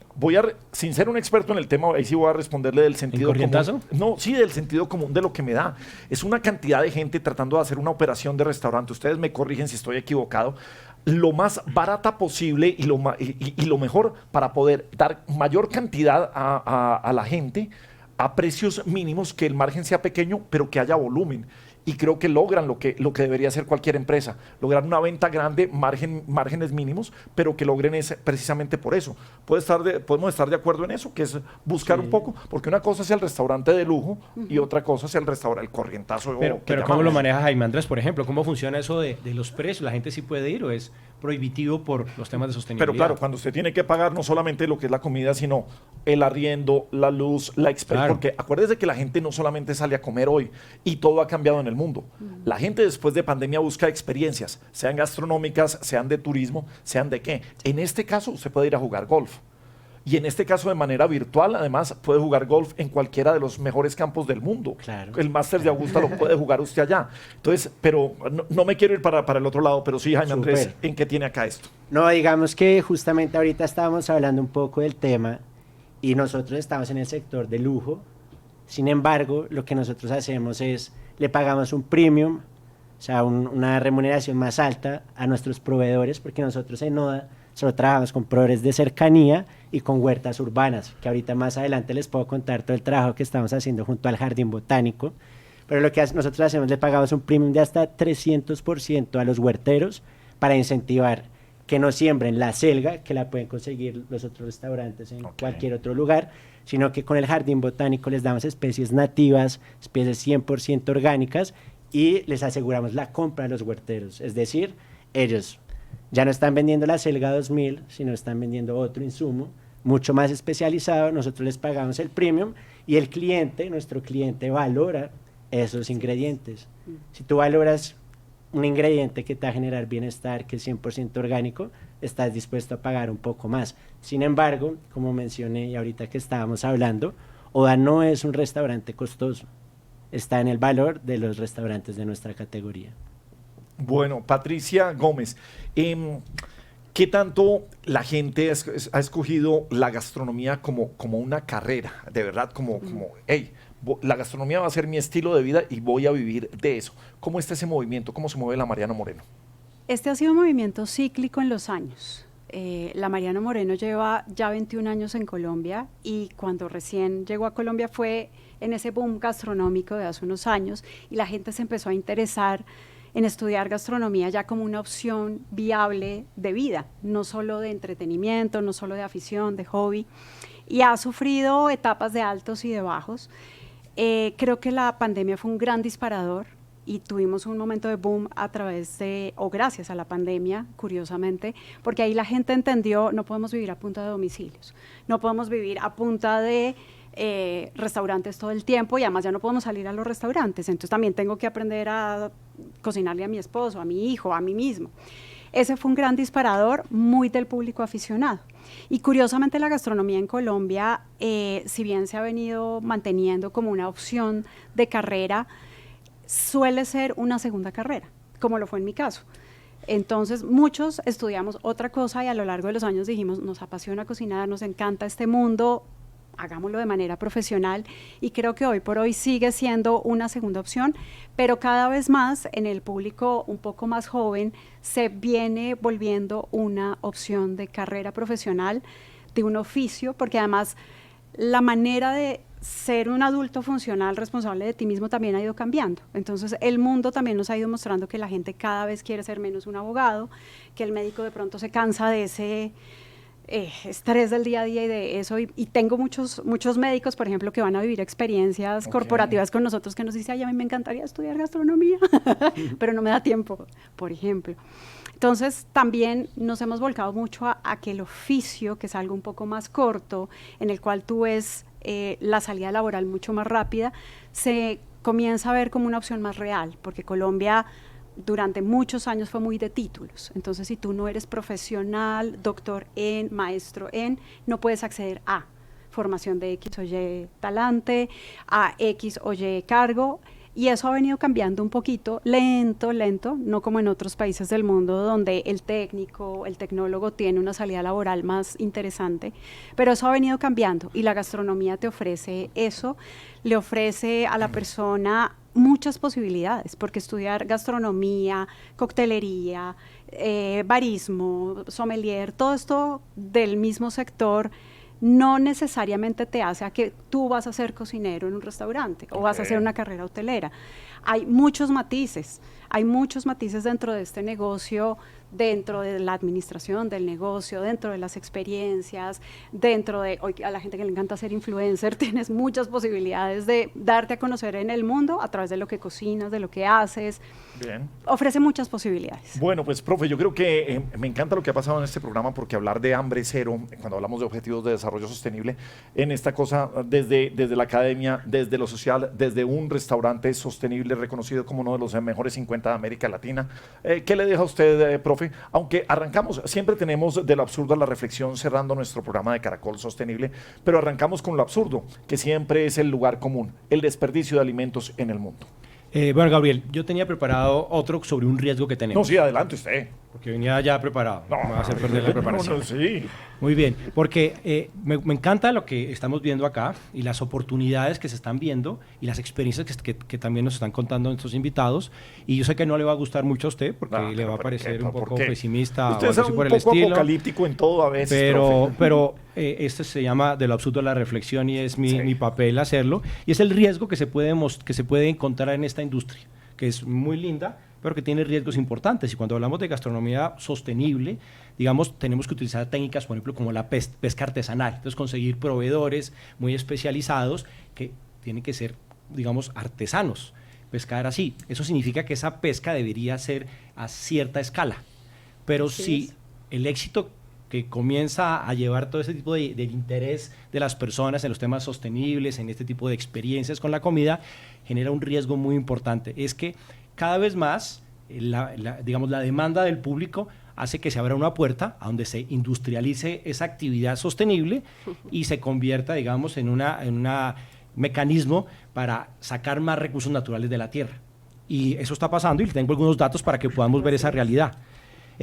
sin ser un experto en el tema, ahí sí voy a responderle del sentido común. corrientazo? No, sí, del sentido común de lo que me da. Es una cantidad de gente tratando de hacer una operación de restaurante. Ustedes me corrigen si estoy equivocado. Lo más barata posible y lo mejor para poder dar mayor cantidad a la gente a precios mínimos, que el margen sea pequeño, pero que haya volumen. Y creo que logran lo que debería hacer cualquier empresa, lograr una venta grande, márgenes mínimos, pero que logren precisamente por eso. Podemos estar de acuerdo en eso, que es buscar un poco, porque una cosa es el restaurante de lujo y otra cosa es el corrientazo. Pero ¿cómo lo maneja Jaime Andrés, por ejemplo? ¿Cómo funciona eso de los precios? ¿La gente sí puede ir o es prohibitivo por los temas de sostenibilidad? Pero claro, cuando usted tiene que pagar no solamente lo que es la comida, sino el arriendo, la luz, la experiencia, Claro. porque acuérdese que la gente no solamente sale a comer hoy y todo ha cambiado en el mundo. La gente después de pandemia busca experiencias, sean gastronómicas, sean de turismo, sean de qué. En este caso usted puede ir a jugar golf. Y en este caso de manera virtual, además, puede jugar golf en cualquiera de los mejores campos del mundo. Claro. El Máster de Augusta lo puede jugar usted allá. Entonces, pero no me quiero ir para el otro lado, pero sí, Jaime Andrés, Súper. ¿en qué tiene acá esto? No, digamos que justamente ahorita estábamos hablando un poco del tema y nosotros estamos en el sector de lujo. Sin embargo, lo que nosotros hacemos es, le pagamos un premium, o sea, una remuneración más alta a nuestros proveedores, porque nosotros en NODA solo trabajamos con proveedores de cercanía y con huertas urbanas, que ahorita más adelante les puedo contar todo el trabajo que estamos haciendo junto al Jardín Botánico. Pero lo que nosotros hacemos, le pagamos un premium de hasta 300% a los huerteros para incentivar que no siembren la selga, que la pueden conseguir los otros restaurantes en cualquier otro lugar, sino que con el Jardín Botánico les damos especies nativas, especies 100% orgánicas, y les aseguramos la compra a los huerteros. Es decir, ellos ya no están vendiendo la selga 2000, sino están vendiendo otro insumo mucho más especializado. Nosotros les pagamos el premium y el cliente, nuestro cliente, valora esos ingredientes. Si tú valoras un ingrediente que te va a generar bienestar, que es 100% orgánico, estás dispuesto a pagar un poco más. Sin embargo, como mencioné y ahorita que estábamos hablando, Oda no es un restaurante costoso. Está en el valor de los restaurantes de nuestra categoría. Bueno, Patricia Gómez, ¿qué tanto la gente ha escogido la gastronomía como una carrera? De verdad, hey, la gastronomía va a ser mi estilo de vida y voy a vivir de eso. ¿Cómo está ese movimiento? ¿Cómo se mueve la Mariano Moreno? Este ha sido un movimiento cíclico en los años. La Mariano Moreno lleva ya 21 años en Colombia y cuando recién llegó a Colombia fue en ese boom gastronómico de hace unos años y la gente se empezó a interesar en estudiar gastronomía ya como una opción viable de vida, no solo de entretenimiento, no solo de afición, de hobby, y ha sufrido etapas de altos y de bajos. Creo que la pandemia fue un gran disparador y tuvimos un momento de boom a través de, o gracias a la pandemia, curiosamente, porque ahí la gente entendió, no podemos vivir a punta de domicilios, no podemos vivir a punta de restaurantes todo el tiempo y además ya no podemos salir a los restaurantes, entonces también tengo que aprender a cocinarle a mi esposo, a mi hijo, a mí mismo. Ese fue un gran disparador, muy del público aficionado. Y curiosamente la gastronomía en Colombia, si bien se ha venido manteniendo como una opción de carrera, suele ser una segunda carrera, como lo fue en mi caso. Entonces muchos estudiamos otra cosa y a lo largo de los años dijimos, nos apasiona cocinar, nos encanta este mundo, hagámoslo de manera profesional, y creo que hoy por hoy sigue siendo una segunda opción, pero cada vez más en el público un poco más joven se viene volviendo una opción de carrera profesional, de un oficio, porque además la manera de ser un adulto funcional, responsable de ti mismo, también ha ido cambiando. Entonces el mundo también nos ha ido mostrando que la gente cada vez quiere ser menos un abogado, que el médico de pronto se cansa de ese estrés del día a día y de eso, y tengo muchos médicos, por ejemplo, que van a vivir experiencias corporativas con nosotros, que nos dicen, ay, a mí me encantaría estudiar gastronomía, pero no me da tiempo, por ejemplo. Entonces, también nos hemos volcado mucho a que el oficio, que es algo un poco más corto, en el cual tú ves la salida laboral mucho más rápida, se comienza a ver como una opción más real, porque Colombia durante muchos años fue muy de títulos. Entonces, si tú no eres profesional, doctor en, maestro en, no puedes acceder a formación de X o Y talante, a X o Y cargo, y eso ha venido cambiando un poquito, lento, no como en otros países del mundo donde el técnico, el tecnólogo tiene una salida laboral más interesante, pero eso ha venido cambiando y la gastronomía te ofrece eso, le ofrece a la persona muchas posibilidades, porque estudiar gastronomía, coctelería, barismo, sommelier, todo esto del mismo sector no necesariamente te hace a que tú vas a ser cocinero en un restaurante o vas a hacer una carrera hotelera. Hay muchos matices dentro de este negocio, dentro de la administración del negocio, dentro de las experiencias, dentro de, hoy a la gente que le encanta ser influencer, tienes muchas posibilidades de darte a conocer en el mundo a través de lo que cocinas, de lo que haces. Bien. Ofrece muchas posibilidades. Bueno, pues, profe, yo creo que me encanta lo que ha pasado en este programa, porque hablar de hambre cero, cuando hablamos de objetivos de desarrollo sostenible, en esta cosa, desde la academia, desde lo social, desde un restaurante sostenible reconocido como uno de los mejores 50 de América Latina. ¿Qué le deja a usted, profe? Aunque arrancamos, siempre tenemos de lo absurdo a la reflexión cerrando nuestro programa de Caracol Sostenible, pero arrancamos con lo absurdo, que siempre es el lugar común, el desperdicio de alimentos en el mundo. Bueno, Gabriel, yo tenía preparado otro sobre un riesgo que tenemos. No, sí, adelante usted. Porque venía ya preparado. No, me va a hacer perder la preparación. No, sí. Muy bien, porque me encanta lo que estamos viendo acá y las oportunidades que se están viendo y las experiencias que también nos están contando nuestros invitados. Y yo sé que no le va a gustar mucho a usted porque le va a parecer un poco pesimista usted o algo es así un por el poco estilo. apocalíptico en todo a veces, Pero este se llama de lo absurdo a la reflexión y es mi papel hacerlo. Y es el riesgo que se puede encontrar en esta industria, que es muy linda, pero que tiene riesgos importantes. Y cuando hablamos de gastronomía sostenible, digamos, tenemos que utilizar técnicas, por ejemplo, como la pesca artesanal. Entonces, conseguir proveedores muy especializados que tienen que ser, digamos, artesanos. Pescar así. Eso significa que esa pesca debería ser a cierta escala. Pero si el éxito que comienza a llevar todo ese tipo de interés de las personas en los temas sostenibles, en este tipo de experiencias con la comida, genera un riesgo muy importante. Es que cada vez más, digamos, la demanda del público hace que se abra una puerta a donde se industrialice esa actividad sostenible y se convierta, digamos, en un mecanismo para sacar más recursos naturales de la tierra. Y eso está pasando y tengo algunos datos para que podamos ver esa realidad.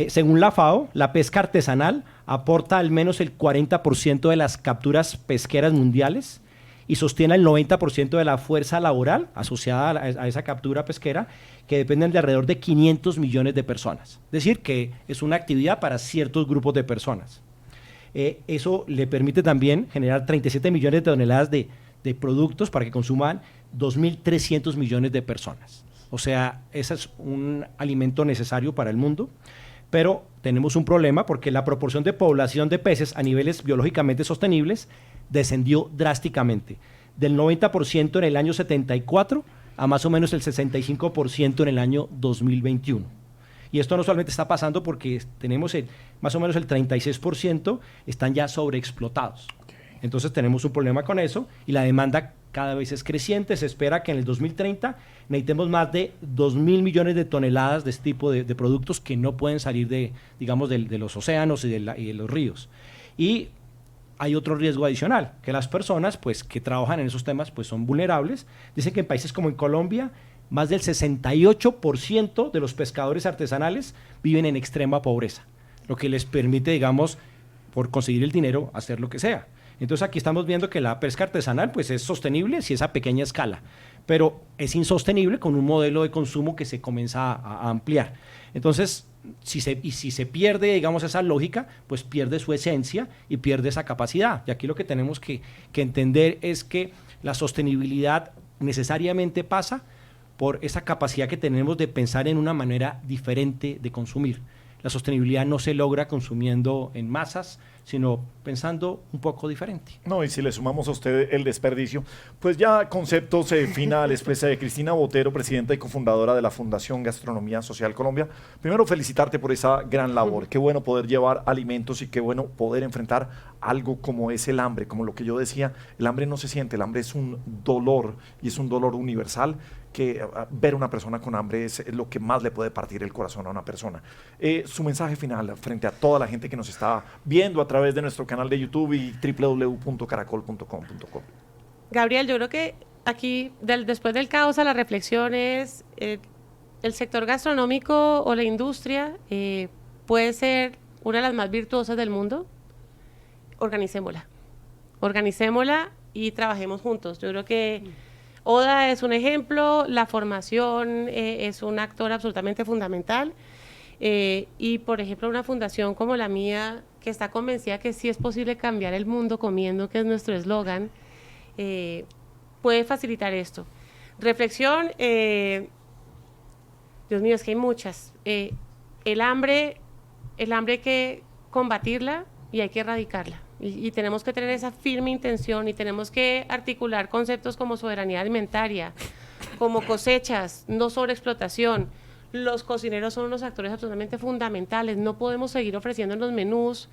Según la FAO, la pesca artesanal aporta al menos el 40% de las capturas pesqueras mundiales y sostiene el 90% de la fuerza laboral asociada a esa captura pesquera, que dependen de alrededor de 500 millones de personas. Es decir, que es una actividad para ciertos grupos de personas. Eso le permite también generar 37 millones de toneladas de productos para que consuman 2.300 millones de personas. O sea, ese es un alimento necesario para el mundo. Pero tenemos un problema porque la proporción de población de peces a niveles biológicamente sostenibles descendió drásticamente, del 90% en el año 74 a más o menos el 65% en el año 2021. Y esto no solamente está pasando porque tenemos más o menos el 36% están ya sobreexplotados. Entonces tenemos un problema con eso y la demanda cada vez es creciente. Se espera que en el 2030 necesitemos más de 2.000 millones de toneladas de este tipo de productos que no pueden salir de los océanos y de los ríos. Y hay otro riesgo adicional, que las personas pues, que trabajan en esos temas pues, son vulnerables. Dicen que en países como en Colombia, más del 68% de los pescadores artesanales viven en extrema pobreza, lo que les permite, digamos, por conseguir el dinero, hacer lo que sea. Entonces aquí estamos viendo que la pesca artesanal pues, es sostenible si es a pequeña escala, pero es insostenible con un modelo de consumo que se comienza a ampliar. Entonces, si se pierde, digamos, esa lógica, pues pierde su esencia y pierde esa capacidad. Y aquí lo que tenemos que entender es que la sostenibilidad necesariamente pasa por esa capacidad que tenemos de pensar en una manera diferente de consumir. La sostenibilidad no se logra consumiendo en masas, sino pensando un poco diferente. No, y si le sumamos a usted el desperdicio, pues ya conceptos finales, pues Cristina Botero, presidenta y cofundadora de la Fundación Gastronomía Social Colombia, primero felicitarte por esa gran labor. Qué bueno poder llevar alimentos y qué bueno poder enfrentar algo como es el hambre, como lo que yo decía, el hambre no se siente, el hambre es un dolor y es un dolor universal que ver a una persona con hambre es lo que más le puede partir el corazón a una persona. Su mensaje final frente a toda la gente que nos está viendo a través de nuestro canal de YouTube y www.caracol.com.co. Gabriel, yo creo que aquí, después del caos, a la reflexión es el sector gastronómico o la industria puede ser una de las más virtuosas del mundo. Organicémosla y trabajemos juntos. Yo creo que Oda es un ejemplo, la formación es un actor absolutamente fundamental y, por ejemplo, una fundación como la mía, que está convencida que sí es posible cambiar el mundo comiendo, que es nuestro eslogan, puede facilitar esto. Reflexión, Dios mío, es que hay muchas. El hambre hay que combatirla y hay que erradicarla. Y tenemos que tener esa firme intención y tenemos que articular conceptos como soberanía alimentaria, como cosechas, no sobreexplotación. Los cocineros son unos actores absolutamente fundamentales. No podemos seguir ofreciendo en los menús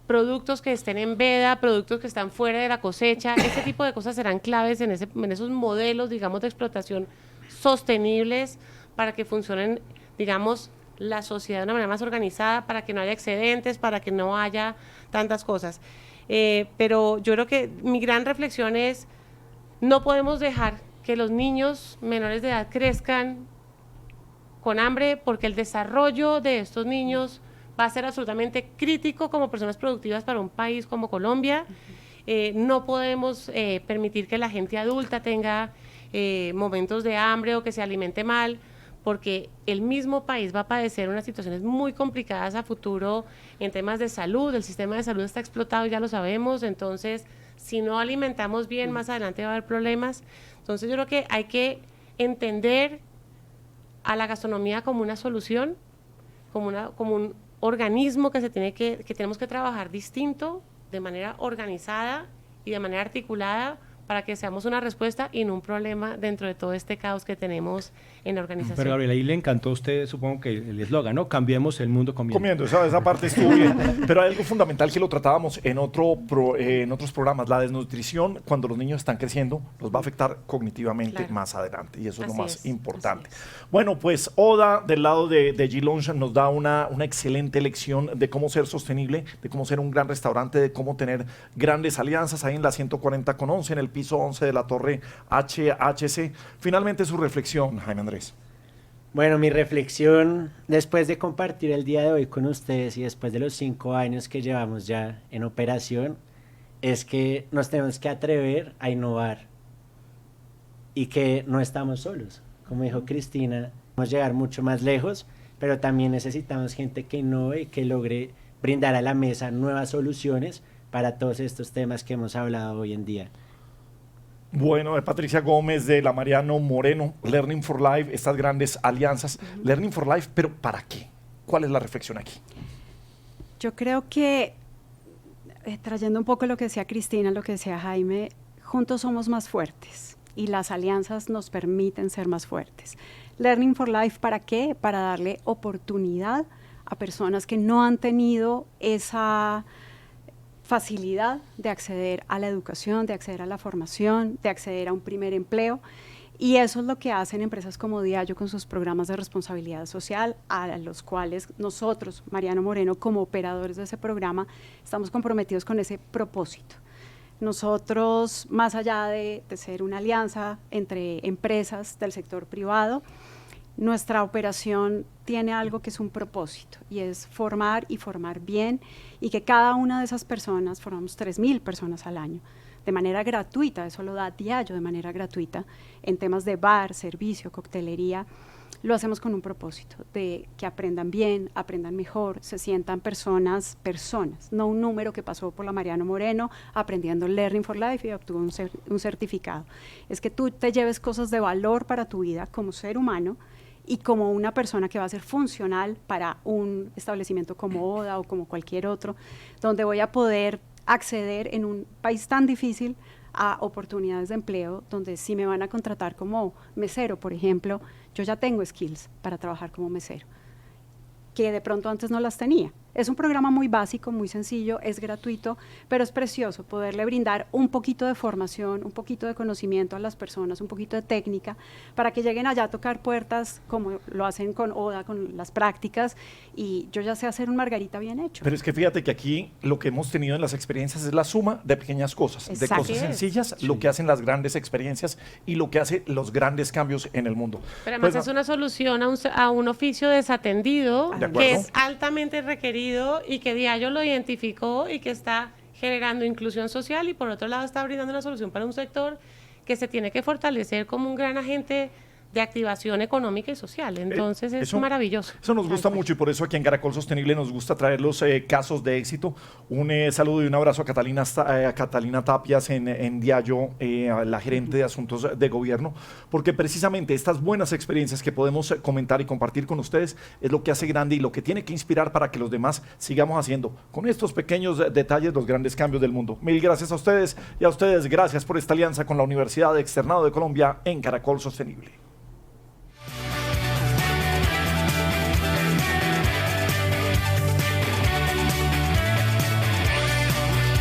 productos que estén en veda, productos que están fuera de la cosecha. Ese tipo de cosas serán claves en esos modelos, digamos, de explotación sostenibles para que funcionen, digamos, la sociedad de una manera más organizada, para que no haya excedentes, para que no haya tantas cosas. Pero yo creo que mi gran reflexión es, no podemos dejar que los niños menores de edad crezcan con hambre, porque el desarrollo de estos niños va a ser absolutamente crítico como personas productivas para un país como Colombia. No podemos permitir que la gente adulta tenga momentos de hambre o que se alimente mal, porque el mismo país va a padecer unas situaciones muy complicadas a futuro en temas de salud. El sistema de salud está explotado, ya lo sabemos. Entonces, si no alimentamos bien, más adelante va a haber problemas. Entonces, yo creo que hay que entender a la gastronomía como una solución, como un organismo que tenemos que trabajar distinto, de manera organizada y de manera articulada, para que seamos una respuesta y no un problema dentro de todo este caos que tenemos en la organización. Pero Gabriela, ahí le encantó a usted, supongo que el eslogan, ¿no? Cambiemos el mundo comiendo. Esa parte estuvo bien. Pero hay algo fundamental que lo tratábamos en otros programas. La desnutrición, cuando los niños están creciendo, los va a afectar cognitivamente más adelante. Y eso es lo más importante. Bueno, pues Oda, del lado de G-Lounge, nos da una excelente lección de cómo ser sostenible, de cómo ser un gran restaurante, de cómo tener grandes alianzas ahí en la 140 con 11, en el piso 11 de la torre HHC. Finalmente su reflexión, Jaime Andrés. Bueno, mi reflexión después de compartir el día de hoy con ustedes y después de los 5 años que llevamos ya en operación, es que nos tenemos que atrever a innovar y que no estamos solos. Como dijo Cristina, podemos llegar mucho más lejos, pero también necesitamos gente que innove y que logre brindar a la mesa nuevas soluciones para todos estos temas que hemos hablado hoy en día. Bueno, de Patricia Gómez, de la Mariano Moreno, Learning for Life, estas grandes alianzas. Learning for Life, pero ¿para qué? ¿Cuál es la reflexión aquí? Yo creo que, trayendo un poco lo que decía Cristina, lo que decía Jaime, juntos somos más fuertes y las alianzas nos permiten ser más fuertes. Learning for Life, ¿para qué? Para darle oportunidad a personas que no han tenido esa facilidad de acceder a la educación, de acceder a la formación, de acceder a un primer empleo. Y eso es lo que hacen empresas como Diageo con sus programas de responsabilidad social, a los cuales nosotros, Mariano Moreno, como operadores de ese programa, estamos comprometidos con ese propósito. Nosotros, más allá de ser una alianza entre empresas del sector privado, nuestra operación tiene algo que es un propósito, y es formar y formar bien, y que cada una de esas personas, formamos 3.000 personas al año, de manera gratuita, eso lo da Diageo de manera gratuita, en temas de bar, servicio, coctelería, lo hacemos con un propósito, de que aprendan bien, aprendan mejor, se sientan personas, no un número que pasó por la Mariano Moreno aprendiendo Learning for Life y obtuvo un certificado. Es que tú te lleves cosas de valor para tu vida como ser humano y como una persona que va a ser funcional para un establecimiento como Oda o como cualquier otro, donde voy a poder acceder en un país tan difícil a oportunidades de empleo, donde si me van a contratar como mesero, por ejemplo, yo ya tengo skills para trabajar como mesero, que de pronto antes no las tenía. Es un programa muy básico, muy sencillo, es gratuito, pero es precioso poderle brindar un poquito de formación, un poquito de conocimiento a las personas, un poquito de técnica, para que lleguen allá a tocar puertas, como lo hacen con Oda, con las prácticas, y yo ya sé hacer un margarita bien hecho. Pero es que fíjate que aquí lo que hemos tenido en las experiencias es la suma de pequeñas cosas, de Exacto. cosas sencillas, lo que hacen las grandes experiencias y lo que hace los grandes cambios en el mundo. Pero además Pues, es una solución a un oficio desatendido, De acuerdo. que es altamente requerido y que Diageo lo identificó y que está generando inclusión social, y por otro lado está brindando una solución para un sector que se tiene que fortalecer como un gran agente de activación económica y social. Entonces es eso- maravilloso. Eso nos gusta mucho, y por eso aquí en Caracol Sostenible nos gusta traer los casos de éxito. Un saludo y un abrazo a Catalina Tapias en Diageo, a la gerente de asuntos de gobierno, porque precisamente estas buenas experiencias que podemos comentar y compartir con ustedes es lo que hace grande y lo que tiene que inspirar para que los demás sigamos haciendo con estos pequeños detalles los grandes cambios del mundo. Mil gracias a ustedes, y a ustedes gracias por esta alianza con la Universidad Externado de Colombia en Caracol Sostenible.